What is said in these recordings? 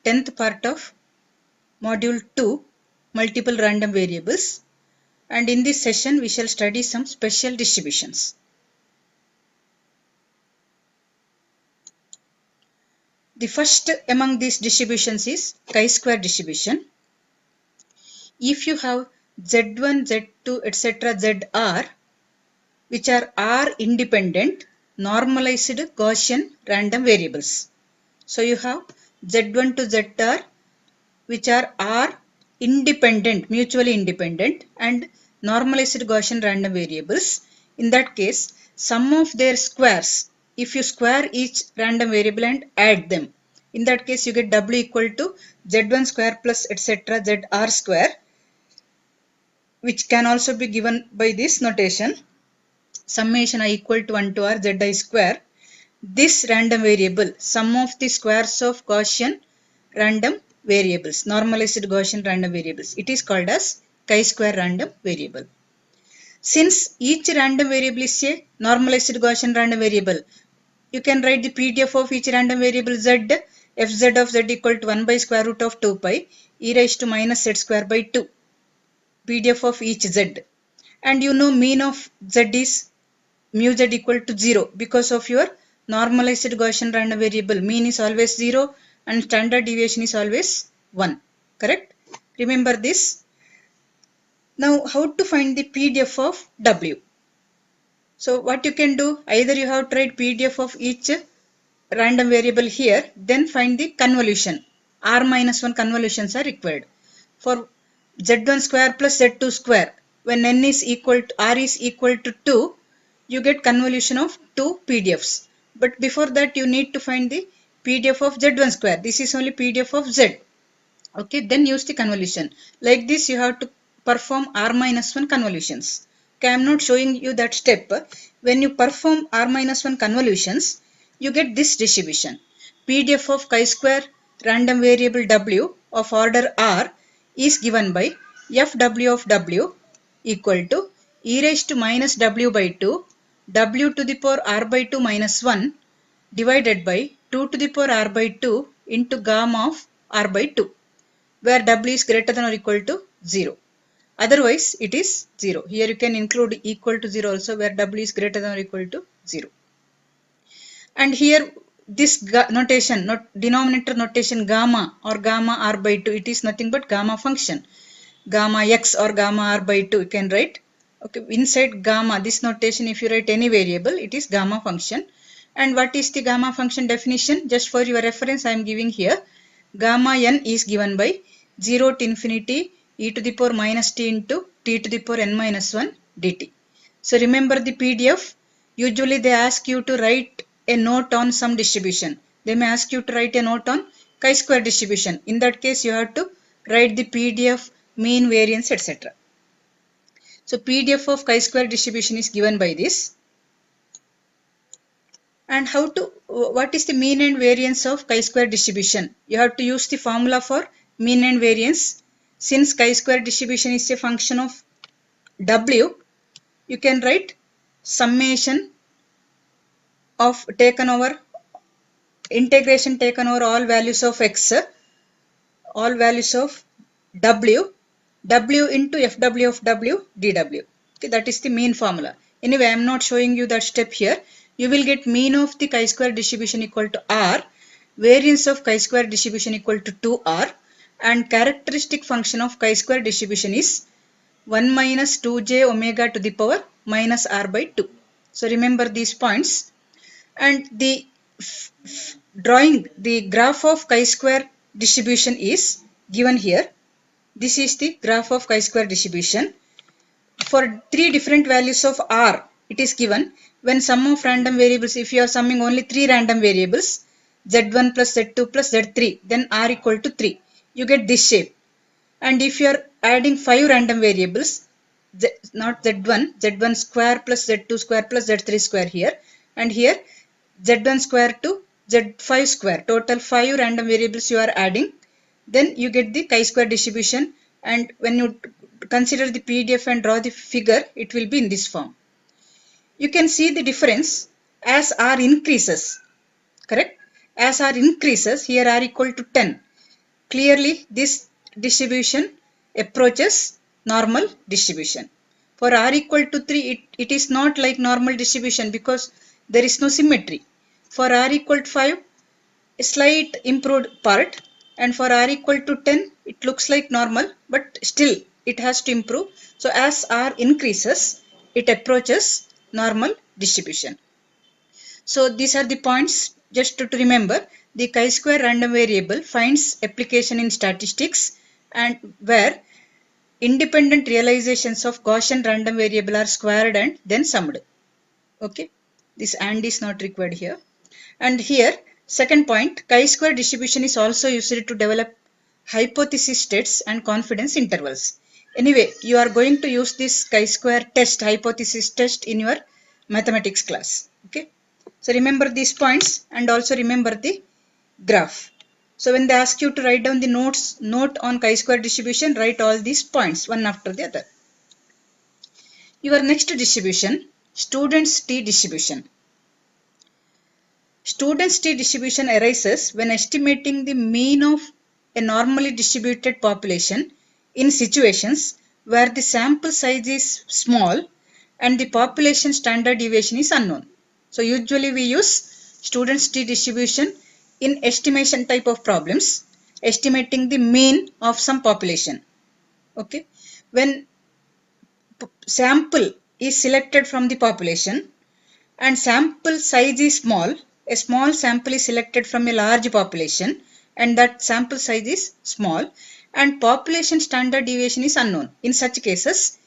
10th part of module 2, multiple random variables, and in this session we shall study some special distributions. The first among these distributions is chi-square distribution. If you have z1, z2, etc. zr, which are R independent normalized Gaussian random variables. So you have z1 to zr, which are R independent, mutually independent and normalized Gaussian random variables. In that case, sum of their squares, if you square each random variable and add them, in that case you get W equal to z1 square plus etc. zr square, which can also be given by this notation, summation I equal to 1 to r zi square. This random variable, sum of the squares of Gaussian random variables, normalized Gaussian random variables, it is called as chi-square random variable. Since each random variable is a normalized Gaussian random variable, you can write the PDF of each random variable z, fz of z equal to 1 by square root of 2 pi e raised to minus z square by 2, PDF of each z. And you know mean of z is mu z equal to 0 because of your normalized Gaussian random variable. Mean is always 0 and standard deviation is always 1. Correct? Remember this. Now how to find the PDF of W? So what you can do, either you have tried PDF of each random variable here, then find the convolution. R minus 1 convolutions are required. For z1 square plus z2 square, when n is equal to r is equal to 2, you get convolution of 2 PDFs. But before that you need to find the PDF of z1 square. This is only PDF of z. Okay, then use the convolution. Like this you have to perform r minus 1 convolutions. Okay, I am not showing you that step. When you perform r minus 1 convolutions, you get this distribution. PDF of chi-square random variable w of order r is given by fw of w equal to e raised to minus w by 2 w to the power r by 2 minus 1 divided by 2 to the power r by 2 into gamma of r by 2, where w is greater than or equal to 0. Otherwise, it is 0. Here you can include equal to 0 also, where w is greater than or equal to 0. And here this notation, denominator notation gamma or gamma r by 2, it is nothing but gamma function. Gamma x or gamma r by 2 you can write. Okay, inside gamma, this notation, if you write any variable, it is gamma function. And what is the gamma function definition? Just for your reference I am giving here. Gamma n is given by 0 to infinity e to the power minus t into t to the power n minus 1 dt. So remember the PDF. Usually they ask you to write a note on some distribution. They may ask you to write a note on chi-square distribution. In that case you have to write the PDF, mean, variance, etc. So PDF of chi-square distribution is given by this. And what is the mean and variance of chi-square distribution? You have to use the formula for mean and variance. Since chi-square distribution is a function of W, you can write summation of integration taken over all values of x, all values of W into fw of w dw. Okay, that is the mean formula. Anyway, I am not showing you that step here. You will get mean of the chi-square distribution equal to r, variance of chi-square distribution equal to 2r, and characteristic function of chi-square distribution is 1 minus 2j omega to the power minus r by 2. So remember these points. And the drawing the graph of chi-square distribution is given here. This is the graph of chi-square distribution. For 3 different values of r, it is given when sum of random variables, if you are summing only 3 random variables, z1 plus z2 plus z3, then r equal to 3. You get this shape. And if you are adding 5 random variables, not z1 square plus z2 square plus z3 square here, and here z1 square to z5 square, total 5 random variables you are adding, then you get the chi-square distribution. And when you consider the PDF and draw the figure, it will be in this form. You can see the difference as r increases. Correct? As r increases, here r equal to 10. clearly this distribution approaches normal distribution. For r equal to 3, it is not like normal distribution because there is no symmetry. For r equal to 5, a slight improved part, and for r equal to 10, it looks like normal, but still it has to improve. So as r increases, it approaches normal distribution. So these are the points just to remember. The chi-square random variable finds application in statistics, and where independent realizations of Gaussian random variable are squared and then summed. Okay, this and is not required here. And here, second point, chi-square distribution is also used to develop hypothesis states and confidence intervals. Anyway, you are going to use this chi-square test, hypothesis test in your mathematics class. Okay. So remember these points and also remember the graph. So when they ask you to write down the note on chi-square distribution, write all these points one after the other. Your next distribution, students T distribution. Students T distribution arises when estimating the mean of a normally distributed population in situations where the sample size is small and the population standard deviation is unknown. So usually we use students T distribution in estimation type of problems, estimating the mean of some population. Okay, when sample is selected from the population and sample size is small, a small sample is selected from a large population and that sample size is small and population standard deviation is unknown. In such cases,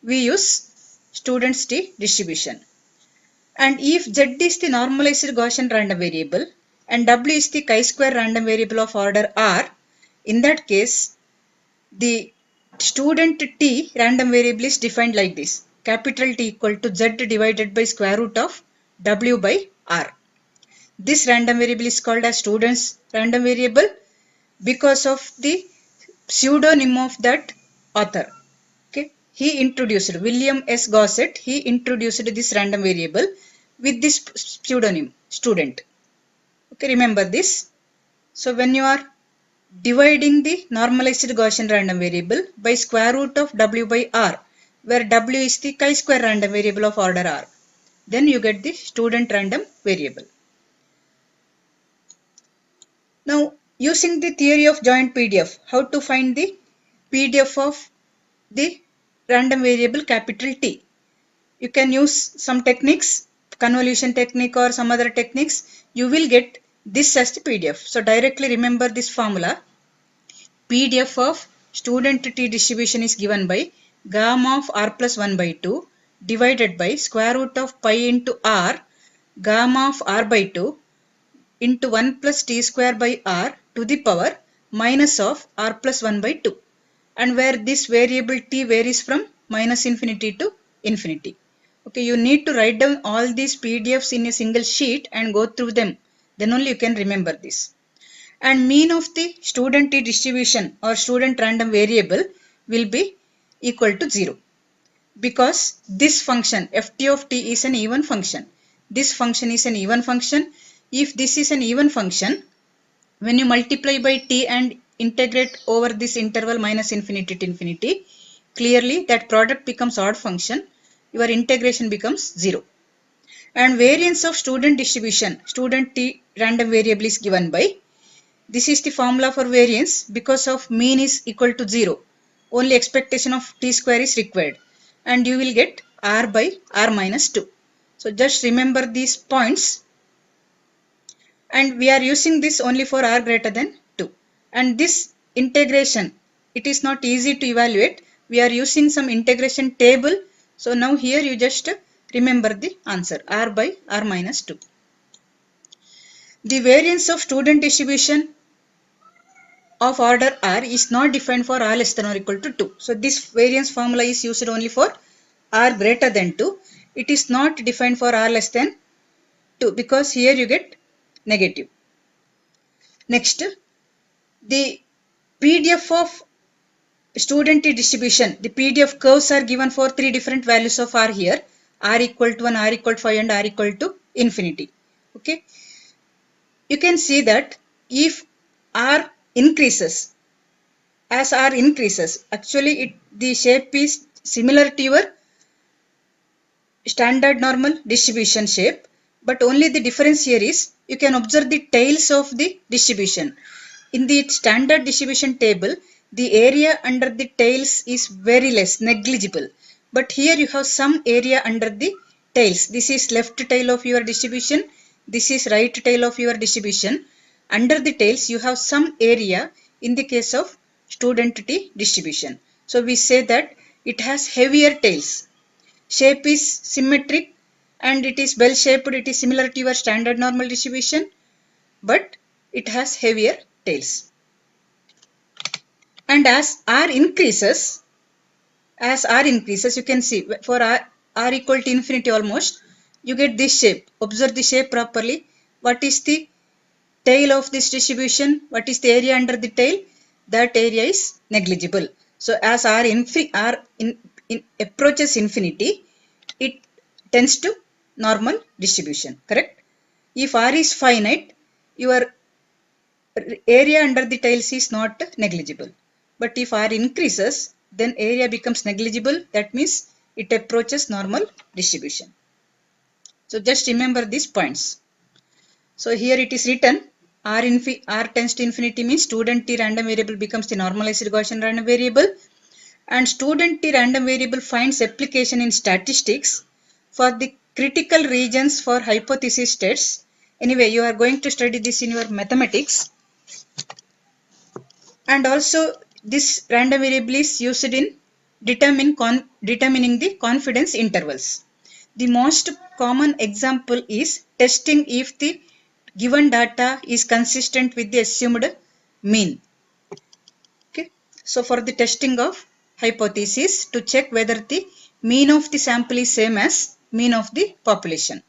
we use students T distribution. And if Z is the normalized Gaussian random variable and W is the chi-square random variable of order R, in that case, the student T random variable is defined like this. Capital T equal to Z divided by square root of W by R. This random variable is called as student's random variable because of the pseudonym of that author. Okay, he introduced William S. Gossett. He introduced this random variable with this pseudonym student. Okay, remember this. So when you are dividing the normalized Gaussian random variable by square root of W by R, where W is the chi-square random variable of order R, then you get the student random variable. Now, using the theory of joint PDF, how to find the PDF of the random variable capital T? You can use some techniques, convolution technique or some other techniques. You will get this as the PDF. So directly remember this formula. PDF of student T distribution is given by gamma of R plus 1 by 2 divided by square root of pi into R gamma of R by 2 into 1 plus T square by R to the power minus of R plus 1 by 2, and where this variable T varies from minus infinity to infinity. Okay, you need to write down all these PDFs in a single sheet and go through them. Then only you can remember this. And mean of the student T distribution or student random variable will be equal to 0. Because this function ft of t is an even function. This function is an even function. If this is an even function, when you multiply by t and integrate over this interval minus infinity to infinity, clearly that product becomes odd function. Your integration becomes 0. And variance of student distribution, student T random variable is given by, this is the formula for variance because of mean is equal to 0. Only expectation of T square is required. And you will get R by R minus 2. So just remember these points. And we are using this only for R greater than 2. And this integration, it is not easy to evaluate. We are using some integration table. So now here you just remember the answer, R by R minus 2. The variance of student distribution of order R is not defined for R less than or equal to 2. So this variance formula is used only for R greater than 2. It is not defined for R less than 2 because here you get negative. Next, the PDF of student distribution, the PDF curves are given for 3 different values of R here. R equal to 1, R equal to 5 and R equal to infinity. Okay. You can see that if R increases, as R increases, actually the shape is similar to your standard normal distribution shape, but only the difference here is you can observe the tails of the distribution. In the standard distribution table, the area under the tails is very less, negligible. But here you have some area under the tails. This is left tail of your distribution. This is right tail of your distribution. Under the tails, you have some area in the case of student T distribution. So we say that it has heavier tails. Shape is symmetric and it is bell shaped. It is similar to your standard normal distribution, but it has heavier tails. And as R increases, you can see for R equal to infinity almost, you get this shape. Observe the shape properly. What is the tail of this distribution? What is the area under the tail? That area is negligible. So as R approaches infinity, it tends to normal distribution, correct? If R is finite, your area under the tails is not negligible. But if R increases, then area becomes negligible. That means it approaches normal distribution. So just remember these points. So here it is written R tends to infinity means student T random variable becomes the normalized Gaussian random variable, and student T random variable finds application in statistics for the critical regions for hypothesis states. Anyway, you are going to study this in your mathematics. And also this random variable is used in determining the confidence intervals. The most common example is testing if the given data is consistent with the assumed mean. Okay. So for the testing of hypothesis, to check whether the mean of the sample is same as mean of the population.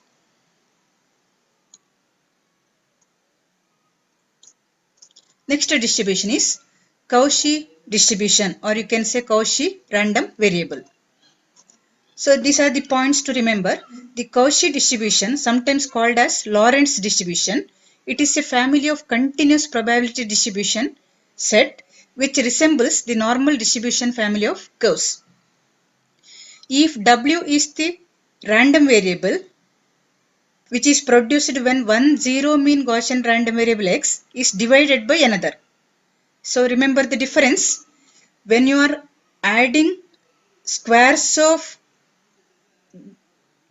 Next distribution is Cauchy distribution, or you can say Cauchy random variable. So these are the points to remember. The Cauchy distribution, sometimes called as Lorentz distribution, it is a family of continuous probability distribution set which resembles the normal distribution family of curves. If W is the random variable which is produced when one zero mean Gaussian random variable X is divided by another. So remember the difference. When you are adding squares of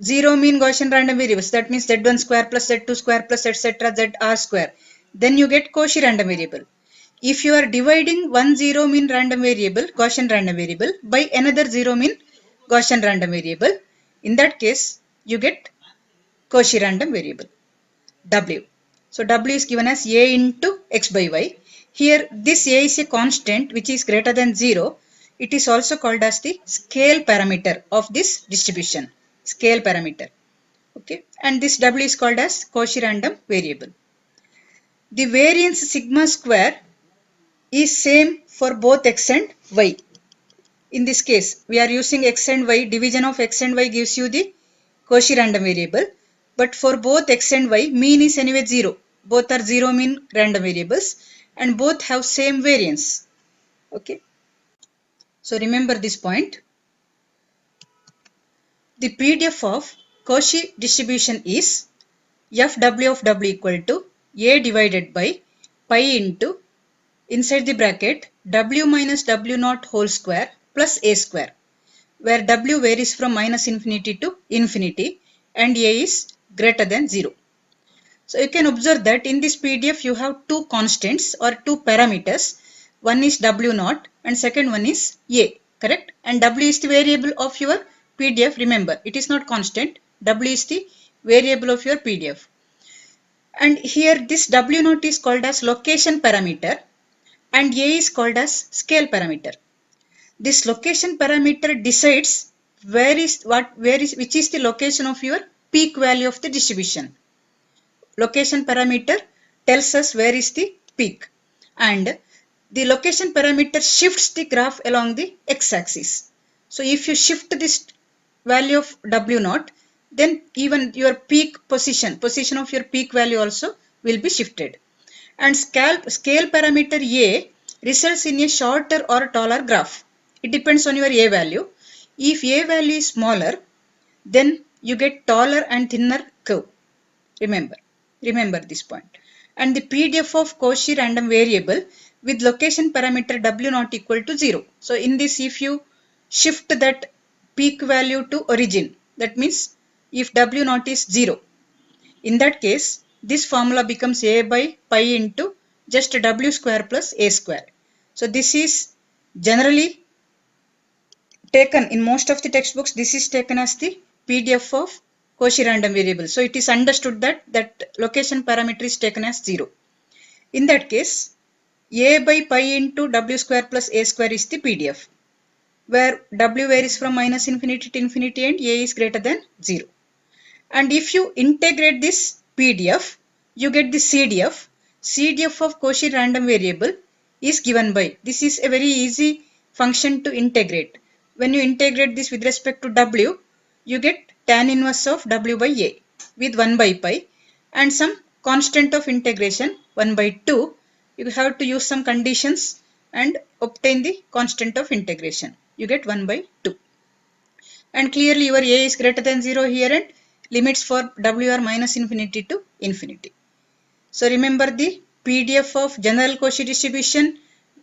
zero mean Gaussian random variables, that means Z1 square plus Z2 square plus etc. ZR square, then you get Cauchy random variable. If you are dividing one zero mean random variable, Gaussian random variable, by another zero mean Gaussian random variable, in that case you get Cauchy random variable W. So W is given as A into X by Y. Here this A is a constant which is greater than 0. It is also called as the scale parameter of this distribution. Scale parameter. Okay. And this W is called as Cauchy random variable. The variance sigma square is same for both X and Y. In this case, we are using X and Y. Division of X and Y gives you the Cauchy random variable. But for both X and Y, mean is anyway 0. Both are 0 mean random variables and both have same variance. Okay. So remember this point. The PDF of Cauchy distribution is FW of W equal to A divided by pi into inside the bracket W minus W naught whole square plus A square, where W varies from minus infinity to infinity and A is greater than 0. So you can observe that in this PDF you have two constants or two parameters. One is W naught and second one is A, correct? And W is the variable of your PDF. Remember, it is not constant. W is the variable of your PDF. And here this W naught is called as location parameter and A is called as scale parameter. This location parameter decides which is the location of your peak value of the distribution. Location parameter tells us where is the peak, and the location parameter shifts the graph along the x-axis. So if you shift this value of W naught, then even your peak position of your peak value also will be shifted. And scale parameter A results in a shorter or taller graph. It depends on your A value. If A value is smaller, then you get taller and thinner curve. Remember this point. And the PDF of Cauchy random variable with location parameter W not equal to 0. So in this, if you shift that peak value to origin, that means if W not is 0, in that case, this formula becomes A by pi into just W square plus A square. So this is generally taken in most of the textbooks. This is taken as the PDF of Cauchy random variable. So it is understood that location parameter is taken as 0. In that case, A by pi into W square plus A square is the PDF, where W varies from minus infinity to infinity and A is greater than 0. And if you integrate this PDF, you get the CDF. CDF of Cauchy random variable is given by, this is a very easy function to integrate. When you integrate this with respect to W, you get tan inverse of W by A with 1 by pi and some constant of integration 1 by 2. You have to use some conditions and obtain the constant of integration. You get 1 by 2. And clearly your A is greater than 0 here and limits for W are minus infinity to infinity. So remember the PDF of general Cauchy distribution,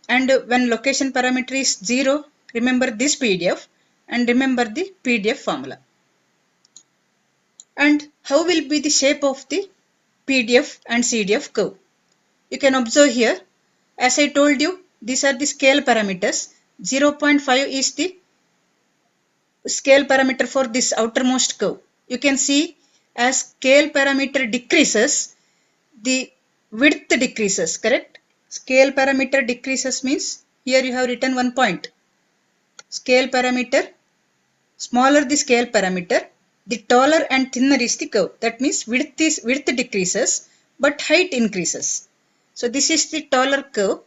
and when location parameter is 0, remember this PDF and remember the PDF formula. And how will be the shape of the PDF and CDF curve? You can observe here, as I told you, these are the scale parameters. 0.5 is the scale parameter for this outermost curve. You can see as scale parameter decreases, the width decreases, correct? Scale parameter decreases means here you have written 1 point. Scale parameter, smaller the scale parameter, the taller and thinner is the curve. That means width decreases but height increases. So this is the taller curve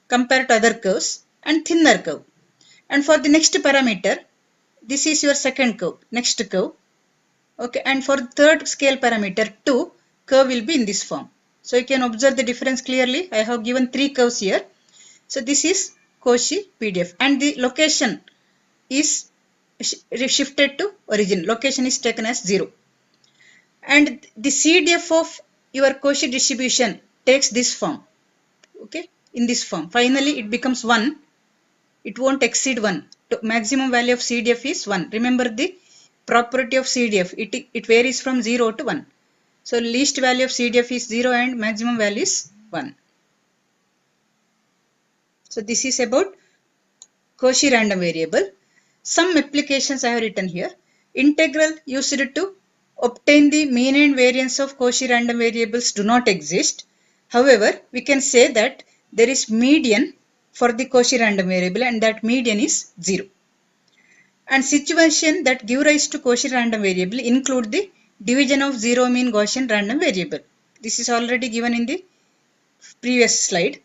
compared to other curves and thinner curve. And for the next parameter, this is your second curve, next curve. Okay, and for third scale parameter 2, curve will be in this form. So you can observe the difference clearly. I have given 3 curves here. So this is Cauchy PDF and the location is shifted to origin. Location is taken as 0. And the CDF of your Cauchy distribution takes this form. Okay, in this form. Finally, it becomes 1. It won't exceed 1. The maximum value of CDF is 1. Remember the property of CDF. It varies from 0 to 1. So least value of CDF is 0 and maximum value is 1. So this is about Cauchy random variable. Some applications I have written here. Integral used to obtain the mean and variance of Cauchy random variables do not exist. However, we can say that there is median for the Cauchy random variable and that median is 0. And situations that give rise to Cauchy random variable include the division of zero mean Gaussian random variable. This is already given in the previous slide.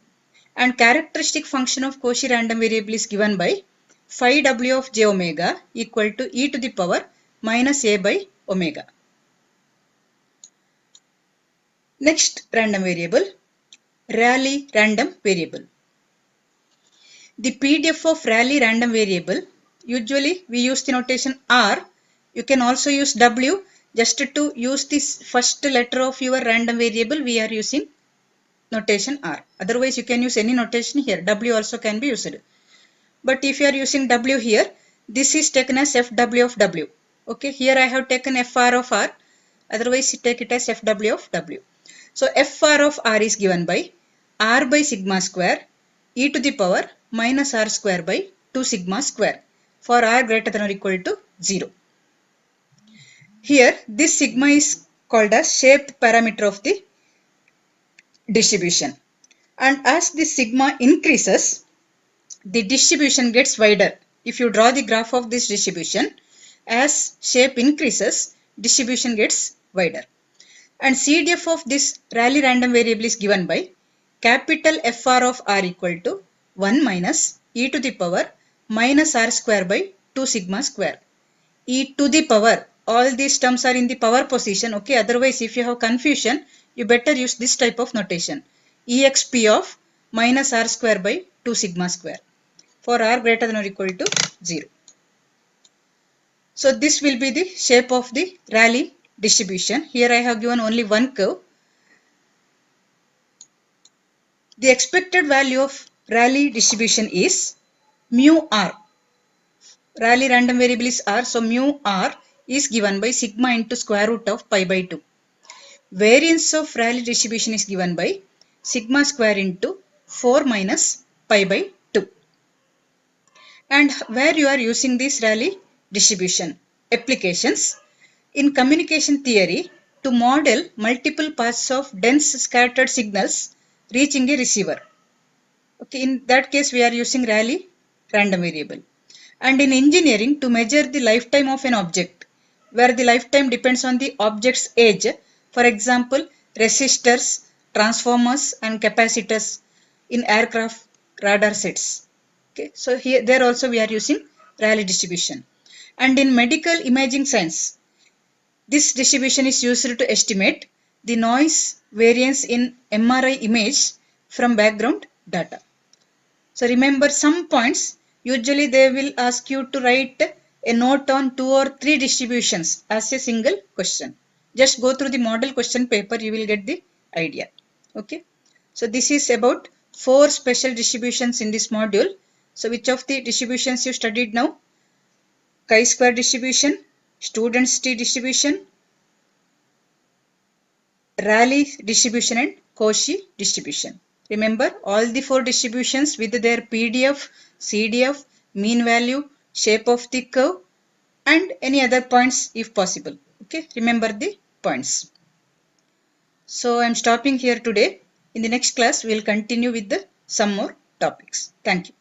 And characteristic function of Cauchy random variable is given by phi w of j omega equal to e to the power minus a by omega. Next random variable, Rayleigh random variable. The PDF of Rayleigh random variable, usually we use the notation R. You can also use W. Just to use this first letter of your random variable, we are using notation R. Otherwise, you can use any notation here. W also can be used. But if you are using W here, this is taken as FW of W. Okay, here I have taken FR of R. Otherwise, you take it as FW of W. So, FR of R is given by R by sigma square e to the power minus R square by 2 sigma square for R greater than or equal to 0. Here, this sigma is called as shape parameter of the distribution. And as the sigma increases, the distribution gets wider. If you draw the graph of this distribution, as shape increases, distribution gets wider. And CDF of this Rayleigh random variable is given by capital FR of R equal to 1 minus e to the power minus R square by 2 sigma square. E to the power, all these terms are in the power position. Okay, otherwise if you have confusion, you better use this type of notation. EXP of minus R square by 2 sigma square for r greater than or equal to 0. So this will be the shape of the Rayleigh distribution. Here I have given only one curve. The expected value of Rayleigh distribution is mu r. Rayleigh random variable is r, so mu r is given by sigma into square root of pi by 2. Variance of Rayleigh distribution is given by sigma square into 4 minus pi by 2. And where you are using this Rayleigh distribution applications in communication theory to model multiple paths of dense scattered signals reaching a receiver. Okay, in that case we are using Rayleigh random variable. And in engineering to measure the lifetime of an object where the lifetime depends on the object's age. For example, resistors, transformers and capacitors in aircraft radar sets. Okay, so there also we are using Rayleigh distribution. And in medical imaging science, this distribution is used to estimate the noise variance in MRI image from background data. So remember some points, usually they will ask you to write a note on 2 or 3 distributions as a single question. Just go through the model question paper, you will get the idea. Okay. So this is about 4 special distributions in this module. So which of the distributions you studied now? Chi-square distribution, Student-T distribution, Rayleigh distribution and Cauchy distribution. Remember all the 4 distributions with their PDF, CDF, mean value, shape of the curve and any other points if possible. Okay, remember the points. So I am stopping here today. In the next class we will continue with some more topics. Thank you.